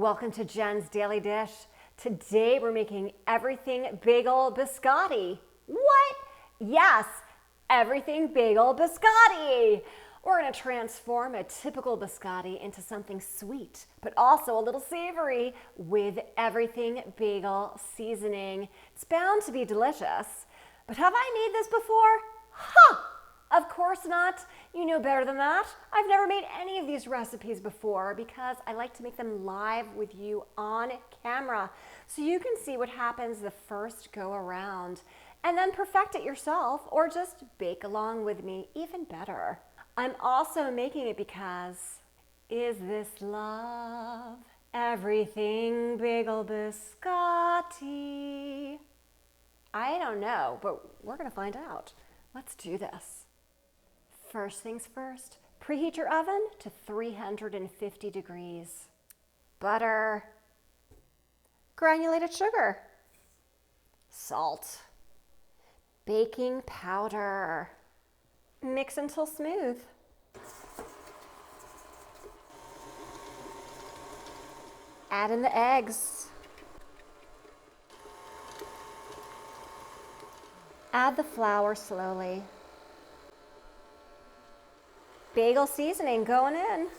Welcome to Jen's Daily Dish. Today we're making everything bagel biscotti. What? Yes, everything bagel biscotti. We're going to transform a typical biscotti into something sweet, but also a little savory with everything bagel seasoning. It's bound to be delicious. But have I made this before? Huh! Of course not. You know better than that. I've never made any of these recipes before because I like to make them live with you on camera so you can see what happens the first go around and then perfect it yourself or just bake along with me, even better. I'm also making it because is this love? Everything bagel biscotti? I don't know, but we're gonna find out. Let's do this. First things first, preheat your oven to 350 degrees. Butter, granulated sugar, salt, baking powder. Mix until smooth. Add in the eggs. Add the flour slowly. Bagel seasoning going in.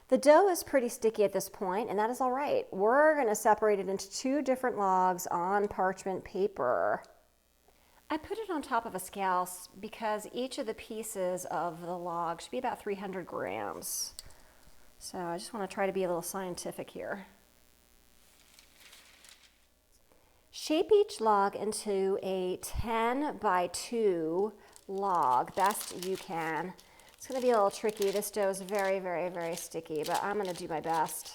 The dough is pretty sticky at this point, and that is all right. We're going to separate it into two different logs on parchment paper. I put it on top of a scale because each of the pieces of the log should be about 300 grams. So I just want to try to be a little scientific here. Shape each log into a 10 by 2 log, best you can. It's going to be a little tricky. This dough is very, very, very sticky, but I'm going to do my best.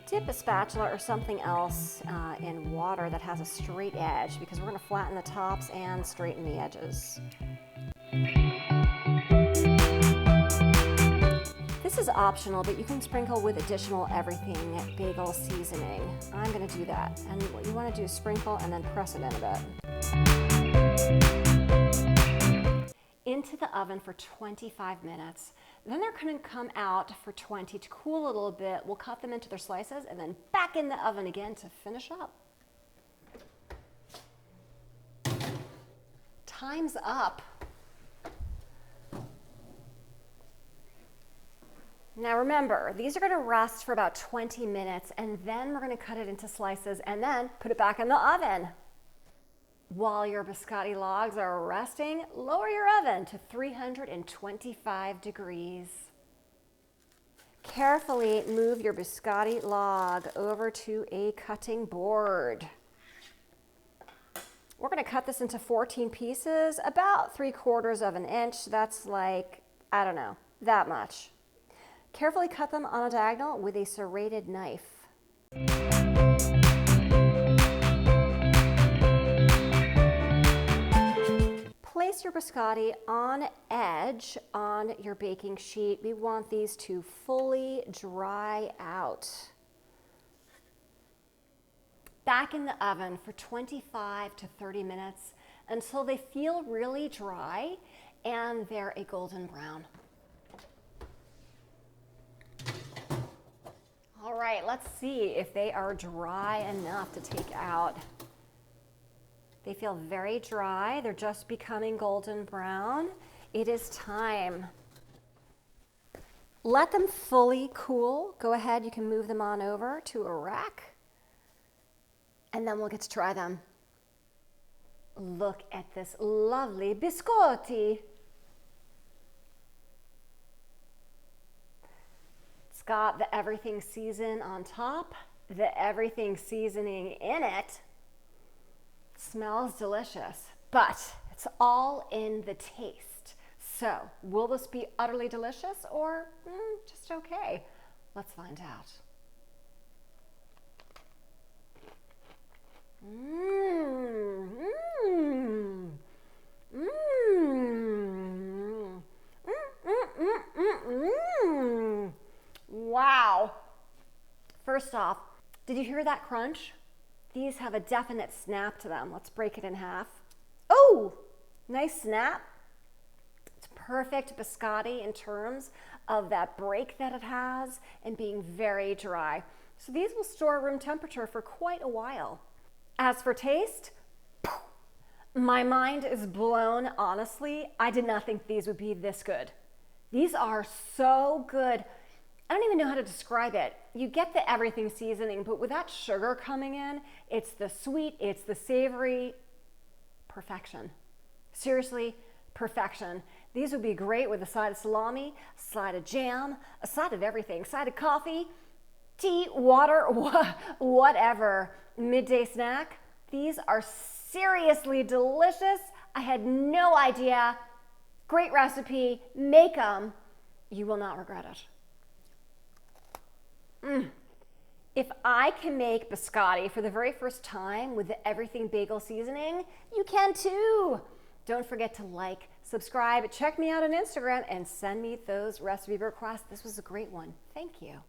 Dip a spatula or something else in water that has a straight edge because we're going to flatten the tops and straighten the edges. This is optional, but you can sprinkle with additional everything bagel seasoning. I'm going to do that. And what you want to do is sprinkle and then press it in a bit. Into the oven for 25 minutes. Then they're going to come out for 20 to cool a little bit. We'll cut them into their slices and then back in the oven again to finish up. Time's up. Now remember, these are going to rest for about 20 minutes and then we're going to cut it into slices and then put it back in the oven. While your biscotti logs are resting, lower your oven to 325 degrees. Carefully move your biscotti log over to a cutting board. We're going to cut this into 14 pieces, about 3/4 of an inch. That's like, I don't know, that much. Carefully cut them on a diagonal with a serrated knife. Place your biscotti on edge on your baking sheet. We want these to fully dry out. Back in the oven for 25 to 30 minutes until they feel really dry and they're a golden brown. All right, let's see if they are dry enough to take out. They feel very dry. They're just becoming golden brown. It is time. Let them fully cool. Go ahead, you can move them on over to a rack. And then we'll get to try them. Look at this lovely biscotti. It's got the everything season on top, the everything seasoning in it. Smells delicious, but it's all in the taste. So, will this be utterly delicious or just okay? Let's find out. Wow. First off, did you hear that crunch? These have a definite snap to them. Let's break it in half. Oh, Nice snap. It's perfect biscotti in terms of that break that it has and being very dry. So these will store room temperature for quite a while. As for taste, my mind is blown, honestly. I did not think these would be this good. These are so good. I don't even know how to describe it. You get the everything seasoning, but with that sugar coming in, it's the sweet, it's the savory, perfection. Seriously, perfection. These would be great with a side of salami, a side of jam, a side of everything, a side of coffee, tea, water, whatever. Midday snack. These are seriously delicious. I had no idea. Great recipe. Make them. You will not regret it. If I can make biscotti for the very first time with the Everything Bagel Seasoning, you can too. Don't forget to like, subscribe, check me out on Instagram, and send me those recipe requests. This was a great one. Thank you.